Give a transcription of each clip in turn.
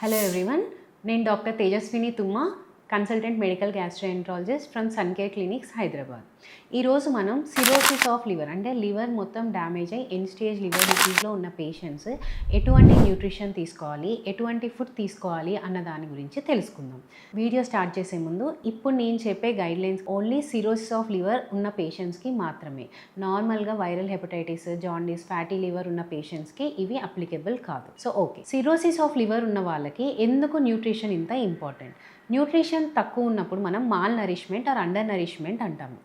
Hello everyone, నేను doctor Tejaswini Thumma, consultant medical gastroenterologist from Suncare clinics Hyderabad. ఈరోజు మనం సిరోసిస్ ఆఫ్ లివర్ అంటే లివర్ మొత్తం డ్యామేజ్ అయ్యి ఎండ్ స్టేజ్ లివర్ డిసీజ్లో ఉన్న పేషెంట్స్ ఎటువంటి న్యూట్రిషన్ తీసుకోవాలి, ఎటువంటి ఫుడ్ తీసుకోవాలి అన్న దాని గురించి తెలుసుకుందాం. వీడియో స్టార్ట్ చేసే ముందు ఇప్పుడు నేను చెప్పే guidelines only cirrhosis of liver ఉన్న పేషెంట్స్కి మాత్రమే. నార్మల్గా viral hepatitis, jaundice, fatty liver ఉన్న పేషెంట్స్కి ఇవి అప్లికేబుల్ కాదు. So okay, cirrhosis of liver ఉన్న వాళ్ళకి ఎందుకు న్యూట్రిషన్ ఇంత ఇంపార్టెంట్? న్యూట్రిషన్ తక్కువ ఉన్నప్పుడు మనం malnourishment or undernourishment అంటాము.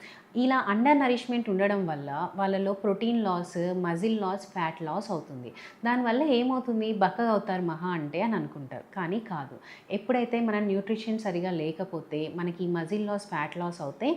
ఇలా అండర్ నరిష్మెంట్ ఉండడం వల్ల వాళ్ళలో protein loss, muscle loss, fat loss అవుతుంది. దానివల్ల ఏమవుతుంది, బక్కగా అవుతారు మహా అంటే అని అనుకుంటారు, కానీ కాదు. ఎప్పుడైతే మన న్యూట్రిషన్ సరిగా లేకపోతే మనకి మజిల్ లాస్, ఫ్యాట్ లాస్ అవుతే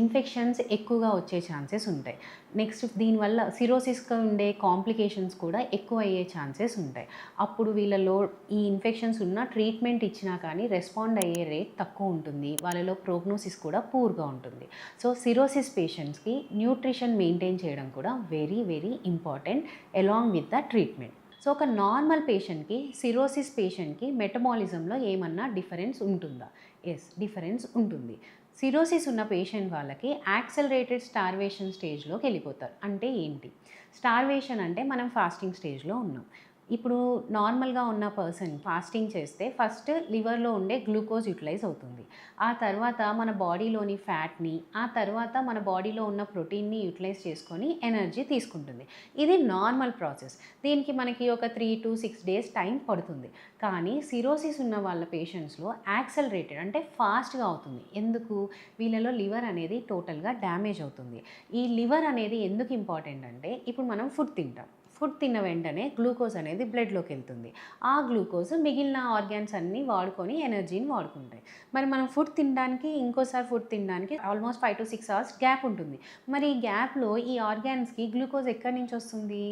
ఇన్ఫెక్షన్స్ ఎక్కువగా వచ్చే ఛాన్సెస్ ఉంటాయి. నెక్స్ట్ దీనివల్ల సిరోసిస్గా ఉండే కాంప్లికేషన్స్ కూడా ఎక్కువ అయ్యే ఛాన్సెస్ ఉంటాయి. అప్పుడు వీళ్ళలో ఈ ఇన్ఫెక్షన్స్ ఉన్న ట్రీట్మెంట్ ఇచ్చినా కానీ రెస్పాండ్ అయ్యే రేట్ తక్కువ ఉంటుంది. వాళ్ళలో ప్రోగ్నోసిస్ కూడా పూర్గా ఉంటుంది. సో సిరోసిస్ పేషెంట్స్కి న్యూట్రిషన్ మెయింటైన్ చేయడం కూడా very very important along with the treatment. So ఒక నార్మల్ పేషెంట్కి, సిరోసిస్ పేషెంట్కి మెటబాలిజంలో ఏమన్నా డిఫరెన్స్ ఉంటుందా? ఎస్, డిఫరెన్స్ ఉంటుంది. సిరోసిస్ ఉన్న పేషెంట్ వాళ్ళకి యాక్సలరేటెడ్ స్టార్వేషన్ స్టేజ్లోకి వెళ్ళిపోతారు. అంటే ఏంటి? స్టార్వేషన్ అంటే మనం ఫాస్టింగ్ స్టేజ్లో ఉన్నాం. ఇప్పుడు నార్మల్గా ఉన్న పర్సన్ ఫాస్టింగ్ చేస్తే ఫస్ట్ లివర్లో ఉండే గ్లూకోజ్ యూటిలైజ్ అవుతుంది. ఆ తర్వాత మన బాడీలోని ఫ్యాట్ని, ఆ తర్వాత మన బాడీలో ఉన్న ప్రోటీన్ని యూటిలైజ్ చేసుకొని ఎనర్జీ తీసుకుంటుంది. ఇది నార్మల్ ప్రాసెస్. దీనికి మనకి ఒక 3 to 6 days టైం పడుతుంది. కానీ సిరోసిస్ ఉన్న వాళ్ళ పేషెంట్స్లో యాక్సలరేటెడ్ అంటే ఫాస్ట్గా అవుతుంది. ఎందుకు? వీళ్ళలో లివర్ అనేది టోటల్గా డ్యామేజ్ అవుతుంది. ఈ లివర్ అనేది ఎందుకు ఇంపార్టెంట్ అంటే, ఇప్పుడు మనం ఫుడ్ తింటాం. ఫుడ్ తిన్న వెంటనే గ్లూకోజ్ అనేది బ్లడ్లోకి వెళ్తుంది. ఆ గ్లూకోజ్ మిగిలిన ఆర్గాన్స్ అన్నీ వాడుకొని ఎనర్జీని వాడుకుంటాయి. మరి మనం ఫుడ్ తినడానికి, ఇంకోసారి ఫుడ్ తినడానికి ఆల్మోస్ట్ 5 to 6 hours గ్యాప్ ఉంటుంది. మరి ఈ గ్యాప్లో ఈ ఆర్గాన్స్కి గ్లూకోజ్ ఎక్కడి నుంచి వస్తుంది?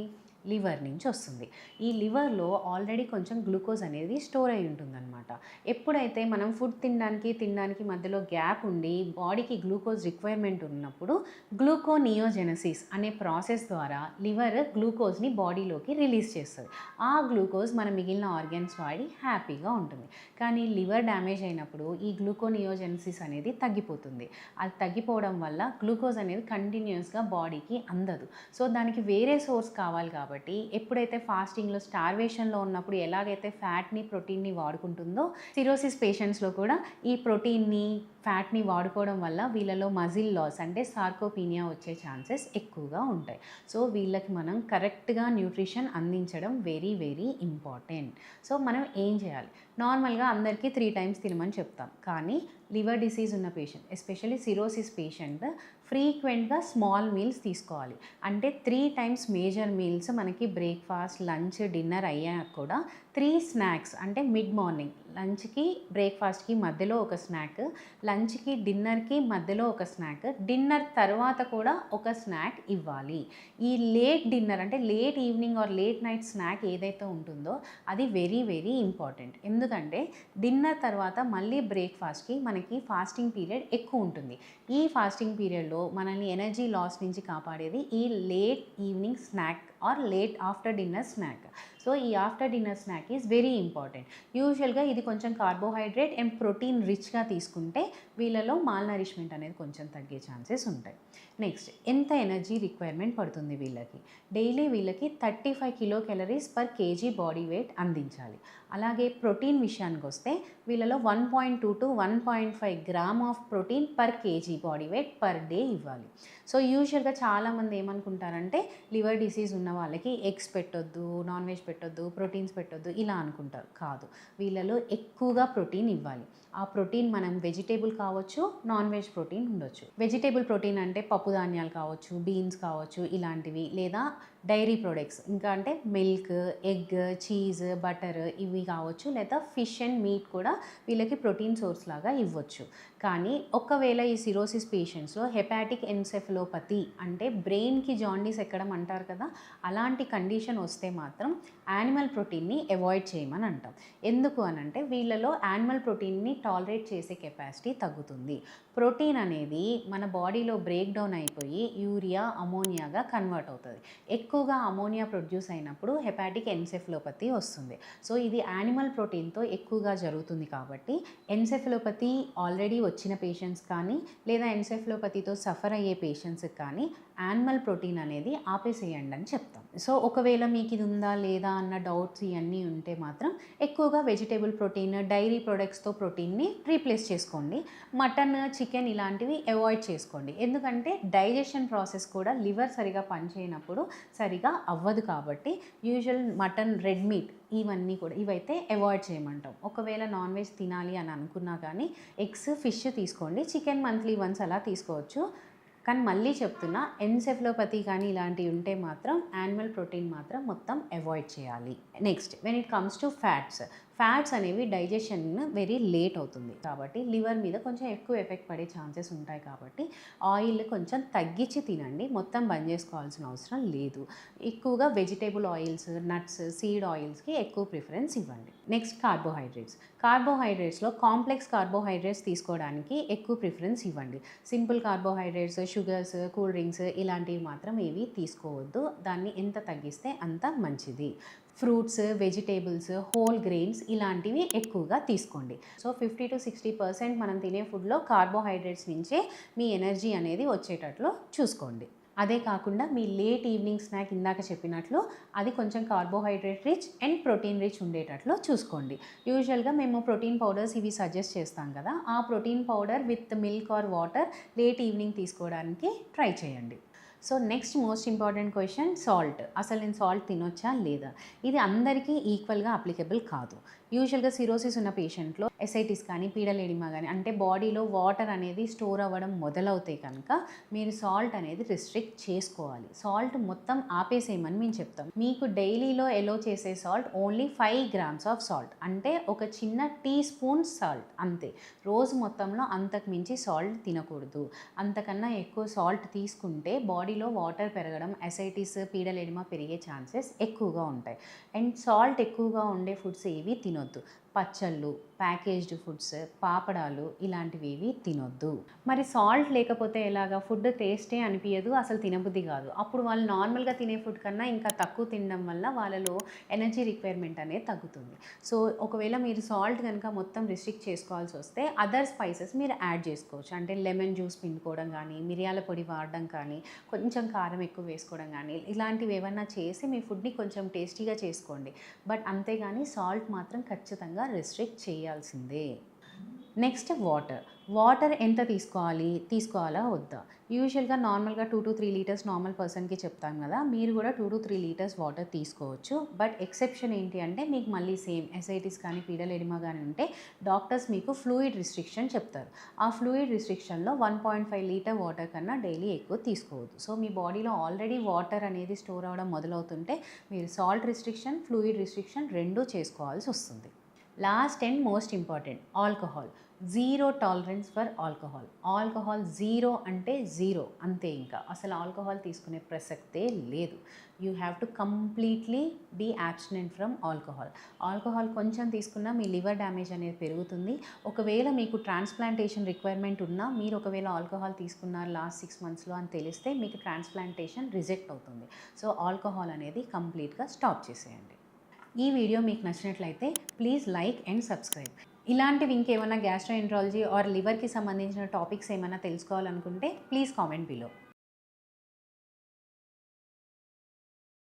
లివర్ నుంచి వస్తుంది. ఈ లివర్లో ఆల్రెడీ కొంచెం గ్లూకోజ్ అనేది స్టోర్ అయి ఉంటుందన్నమాట. ఎప్పుడైతే మనం ఫుడ్ తినడానికి మధ్యలో గ్యాప్ ఉండి బాడీకి గ్లూకోజ్ రిక్వైర్మెంట్ ఉన్నప్పుడు గ్లూకోనియోజెనసిస్ అనే ప్రాసెస్ ద్వారా లివర్ గ్లూకోజ్ని బాడీలోకి రిలీజ్ చేస్తుంది. ఆ గ్లూకోజ్ మన మిగిలిన ఆర్గాన్స్ వాడి హ్యాపీగా ఉంటుంది. కానీ లివర్ డ్యామేజ్ అయినప్పుడు ఈ గ్లూకోనియోజెనసిస్ అనేది తగ్గిపోతుంది. అది తగ్గిపోవడం వల్ల గ్లూకోజ్ అనేది కంటిన్యూస్గా బాడీకి అందదు. సో దానికి వేరే సోర్స్ కావాలి. కాబట్టి ఎప్పుడైతే ఫాస్టింగ్లో, స్టార్వేషన్లో ఉన్నప్పుడు ఎలాగైతే ఫ్యాట్ని, ప్రోటీన్ని వాడుకుంటుందో సిరోసిస్ పేషెంట్స్లో కూడా ఈ ప్రోటీన్ని, ఫ్యాట్ని వాడుకోవడం వల్ల వీళ్ళలో మజిల్ లాస్ అంటే సార్కోపీనియా వచ్చే ఛాన్సెస్ ఎక్కువగా ఉంటాయి. సో వీళ్ళకి మనం కరెక్ట్గా న్యూట్రిషన్ అందించడం వెరీ వెరీ ఇంపార్టెంట్. సో మనం ఏం చేయాలి? నార్మల్గా అందరికీ 3 times తినమని చెప్తాం. కానీ లివర్ డిసీజ్ ఉన్న పేషెంట్, ఎస్పెషల్లీ సిరోసిస్ పేషెంట్ ఫ్రీక్వెంట్గా స్మాల్ మీల్స్ తీసుకోవాలి. అంటే 3 times మేజర్ మీల్స్ మనకి బ్రేక్ఫాస్ట్, లంచ్, డిన్నర్ అయ్యాక కూడా 3 snacks అంటే మిడ్ మార్నింగ్ లంచ్కి, బ్రేక్ఫాస్ట్కి మధ్యలో ఒక స్నాక్, లంచ్కి, డిన్నర్కి మధ్యలో ఒక స్నాక్, డిన్నర్ తర్వాత కూడా ఒక స్నాక్ ఇవ్వాలి. ఈ లేట్ డిన్నర్ అంటే late evening or late night snack ఏదైతే ఉంటుందో అది వెరీ వెరీ ఇంపార్టెంట్. ఎందుకంటే డిన్నర్ తర్వాత మళ్ళీ బ్రేక్ఫాస్ట్కి మనకి ఫాస్టింగ్ పీరియడ్ ఎక్కువ ఉంటుంది. ఈ ఫాస్టింగ్ పీరియడ్లో మనల్ని ఎనర్జీ లాస్ నుంచి కాపాడేది ఈ late evening snack or late after dinner snack. So ఈ after dinner snack is very important. యూజువల్గా ఇది కొంచెం కార్బోహైడ్రేట్ అండ్ ప్రోటీన్ రిచ్గా తీసుకుంటే వీళ్ళలో మాల్ నరిష్మెంట్ అనేది కొంచెం తగ్గే ఛాన్సెస్ ఉంటాయి. నెక్స్ట్, ఎంత ఎనర్జీ రిక్వైర్మెంట్ పడుతుంది వీళ్ళకి? డైలీ వీళ్ళకి 35 kcal/kg బాడీ వెయిట్ అందించాలి. అలాగే ప్రోటీన్ విషయానికి వస్తే వీళ్ళలో 1.2 to 1.5 gram of protein per kg body weight per day ఇవ్వాలి. సో యూజువల్గా చాలామంది ఏమనుకుంటారంటే లివర్ డిసీజ్ ఉన్న వాళ్ళకి ఎగ్స్ పెట్టొద్దు, నాన్ వెజ్ పెట్టొద్దు, ప్రోటీన్స్ పెట్టొద్దు ఇలా అనుకుంటారు. కాదు, వీళ్ళలో ఎక్కువగా ప్రోటీన్ ఇవ్వాలి. ఆ ప్రోటీన్ మనం వెజిటేబుల్ కావచ్చు, నాన్ వెజ్ ప్రోటీన్ ఉండొచ్చు. వెజిటేబుల్ ప్రోటీన్ అంటే పప్పు ధాన్యాలు కావచ్చు, బీన్స్ కావచ్చు ఇలాంటివి, లేదా డైరీ ప్రొడక్ట్స్ ఇంకా అంటే మిల్క్, ఎగ్, చీజ్, బటర్ ఇవి కావచ్చు, లేదా ఫిష్ అండ్ మీట్ కూడా వీళ్ళకి ప్రోటీన్ సోర్స్ లాగా ఇవ్వచ్చు. కానీ ఒకవేళ ఈ సిరోసిస్ పేషెంట్స్లో హెపాటిక్ ఎన్సెఫలోపతి అంటే బ్రెయిన్కి జాండీస్ ఎక్కడం అంటారు కదా, అలాంటి కండిషన్ వస్తే మాత్రం యానిమల్ ప్రోటీన్ని అవాయిడ్ చేయమని అంటాం. ఎందుకు అనంటే వీళ్ళలో యానిమల్ ప్రోటీన్ని టాలరేట్ చేసే కెపాసిటీ తగ్గుతుంది. ప్రోటీన్ అనేది మన బాడీలో బ్రేక్ డౌన్ అయిపోయి యూరియా, అమోనియాగా కన్వర్ట్ అవుతుంది. ఎక్కువగా అమోనియా ప్రొడ్యూస్ అయినప్పుడు హెపాటిక్ ఎన్సెఫలోపతి వస్తుంది. సో ఇది యానిమల్ ప్రోటీన్తో ఎక్కువగా జరుగుతుంది కాబట్టి ఎన్సెఫలోపతి ఆల్రెడీ వచ్చిన పేషెంట్స్ కానీ లేదా ఎన్సెఫలోపతితో సఫర్ అయ్యే పేషెంట్స్కి కానీ యానిమల్ ప్రోటీన్ అనేది ఆపేసేయండి అని చెప్తాం. సో ఒకవేళ మీకు ఇది ఉందా లేదా అన్న డౌట్స్ ఇవన్నీ ఉంటే మాత్రం ఎక్కువగా వెజిటేబుల్ ప్రోటీన్, డైరీ ప్రొడక్ట్స్తో ప్రోటీన్ని రీప్లేస్ చేసుకోండి. మటన్, చికెన్ ఇలాంటివి అవాయిడ్ చేసుకోండి. ఎందుకంటే డైజెషన్ ప్రాసెస్ కూడా లివర్ సరిగా పనిచేయనప్పుడు సరిగా అవ్వదు కాబట్టి యూజువల్ మటన్, రెడ్ మీట్ ఇవైతే అవాయిడ్ చేయమంటాం. ఒకవేళ నాన్ వెజ్ తినాలి అని అనుకున్నా కానీ ఎగ్స్, ఫిష్ తీసుకోండి. చికెన్ మంత్లీ వన్స్ అలా తీసుకోవచ్చు. కానీ మళ్ళీ చెప్తున్నా, ఎన్సెఫలోపతి కానీ ఇలాంటివి ఉంటే మాత్రం యానిమల్ ప్రోటీన్ మాత్రం మొత్తం అవాయిడ్ చేయాలి. Next when it comes to fats అనేవి డైజెషన్ వెరీ లేట్ అవుతుంది కాబట్టి లివర్ మీద కొంచెం ఎక్కువ ఎఫెక్ట్ పడే ఛాన్సెస్ ఉంటాయి కాబట్టి ఆయిల్ కొంచెం తగ్గించి తినండి. మొత్తం బంద్ చేసుకోవాల్సిన అవసరం లేదు. ఎక్కువగా వెజిటేబుల్ ఆయిల్స్, నట్స్, సీడ్ ఆయిల్స్కి ఎక్కువ ప్రిఫరెన్స్ ఇవ్వండి. నెక్స్ట్ కార్బోహైడ్రేట్స్లో కాంప్లెక్స్ కార్బోహైడ్రేట్స్ తీసుకోవడానికి ఎక్కువ ప్రిఫరెన్స్ ఇవ్వండి. Simple carbohydrates, sugars, cool drinks ఇలాంటివి మాత్రం ఏవి తీసుకోవద్దు. దాన్ని ఎంత తగ్గిస్తే అంత మంచిది. ఫ్రూట్స్, వెజిటేబుల్స్, హోల్ గ్రెయిన్స్ ఇలాంటివి ఎక్కువగా తీసుకోండి. సో 50-60% మనం తినే ఫుడ్లో కార్బోహైడ్రేట్స్ నుంచే మీ ఎనర్జీ అనేది వచ్చేటట్లు చూసుకోండి. అదే కాకుండా మీ లేట్ ఈవినింగ్ స్నాక్ ఇందాక చెప్పినట్లు అది కొంచెం carbohydrate rich and protein rich ఉండేటట్లు చూసుకోండి. యూజువల్గా మేము ప్రోటీన్ పౌడర్స్ ఇవి సజెస్ట్ చేస్తాం కదా, ఆ protein powder with milk or water late evening తీసుకోవడానికి ట్రై చేయండి. So next most important question, salt. అసలు నేను సాల్ట్ తినొచ్చా లేదా? ఇది అందరికీ ఈక్వల్గా అప్లికబుల్ కాదు. యూజువల్గా సిరోసిస్ ఉన్న పేషెంట్లో ఎసైటిస్ కానీ, పీడల ఎడిమా కానీ అంటే బాడీలో వాటర్ అనేది స్టోర్ అవ్వడం మొదలవుతాయి కనుక మీరు సాల్ట్ అనేది రిస్ట్రిక్ట్ చేసుకోవాలి. సాల్ట్ మొత్తం ఆపేసేయమని మేము చెప్తాం. మీకు డైలీలో ఎలో చేసే salt only 5 grams of salt, అంటే ఒక చిన్న టీ స్పూన్ సాల్ట్ అంతే. రోజు మొత్తంలో అంతకు మించి సాల్ట్ తినకూడదు. అంతకన్నా ఎక్కువ సాల్ట్ తీసుకుంటే బాడీలో వాటర్ పెరగడం, ఎసైటిస్, పీడల ఎడిమా పెరిగే ఛాన్సెస్ ఎక్కువగా ఉంటాయి. అండ్ సాల్ట్ ఎక్కువగా ఉండే ఫుడ్స్ ఏవి తినొద్దు. పచ్చళ్ళు, ప్యాకేజ్డ్ ఫుడ్స్, పాపడాలు ఇలాంటివి ఏవి తినొద్దు. మరి సాల్ట్ లేకపోతే ఎలాగా? ఫుడ్ టేస్టే అనిపించదు, అసలు తినబుద్ధి కాదు. అప్పుడు వాళ్ళు నార్మల్గా తినే ఫుడ్ కన్నా ఇంకా తక్కువ తినడం వల్ల వాళ్ళలో ఎనర్జీ రిక్వైర్మెంట్ అనేది తగ్గుతుంది. సో ఒకవేళ మీరు సాల్ట్ కనుక మొత్తం రిస్ట్రిక్ట్ చేసుకోవాల్సి వస్తే అదర్ స్పైసెస్ మీరు యాడ్ చేసుకోవచ్చు. అంటే లెమన్ జ్యూస్ పిండుకోవడం కానీ, మిరియాల పొడి వాడడం కానీ, కొంచెం కారం ఎక్కువ వేసుకోవడం కానీ ఇలాంటివి ఏమన్నా చేసి మీ ఫుడ్ని కొంచెం టేస్టీగా చేసుకోండి. బట్ అంతేగాని సాల్ట్ మాత్రం ఖచ్చితంగా రెస్ట్రిక్ట్ చేయాల్సిందే. నెక్స్ట్ వాటర్ ఎంత తీసుకోవాలా వద్దా? యూజువల్గా నార్మల్గా 2 to 3 లీటర్స్ నార్మల్ పర్సన్కి చెప్తాం కదా, మీరు కూడా 2 to 3 లీటర్స్ వాటర్ తీసుకోవచ్చు. బట్ ఎక్సెప్షన్ ఏంటి అంటే మీకు మళ్ళీ సేమ్ ఎసైటిస్ కానీ, పీడల ఎడిమా కానీ ఉంటే డాక్టర్స్ మీకు ఫ్లూయిడ్ రిస్ట్రిక్షన్ చెప్తారు. ఆ ఫ్లూయిడ్ రిస్ట్రిక్షన్లో 1.5 లీటర్ వాటర్ కన్నా డైలీ ఎక్కువ తీసుకోవద్దు. సో మీ బాడీలో ఆల్రెడీ వాటర్ అనేది స్టోర్ అవ్వడం మొదలవుతుంటే మీరు సాల్ట్ రిస్ట్రిక్షన్, ఫ్లూయిడ్ రిస్ట్రిక్షన్ రెండూ చేసుకోవాల్సి వస్తుంది. Last and most important, alcohol. Zero tolerance for alcohol zero అంటే జీరో అంతే. ఇంకా అసలు ఆల్కహాల్ తీసుకునే ప్రసక్తే లేదు. You have to completely be abstinent from alcohol కొంచెం తీసుకున్నా మీ లివర్ డ్యామేజ్ అనేది పెరుగుతుంది. ఒకవేళ మీకు ట్రాన్స్ప్లాంటేషన్ రిక్వైర్మెంట్ ఉన్నా, మీరు ఒకవేళ ఆల్కహాల్ తీసుకున్నారు లాస్ట్ 6 monthsలో అని తెలిస్తే మీకు ట్రాన్స్ప్లాంటేషన్ రిజెక్ట్ అవుతుంది. సో ఆల్కహాల్ అనేది కంప్లీట్గా స్టాప్ చేసేయండి. ఈ వీడియో మీకు నచ్చినట్లయితే ప్లీజ్ లైక్ అండ్ సబ్స్క్రైబ్. ఇలాంటివి ఇంకేమైనా గ్యాస్ట్రోఎంట్రాలజీ ఆర్ లివర్కి సంబంధించిన టాపిక్స్ ఏమైనా తెలుసుకోవాలనుకుంటే ప్లీజ్ కామెంట్ బిలో.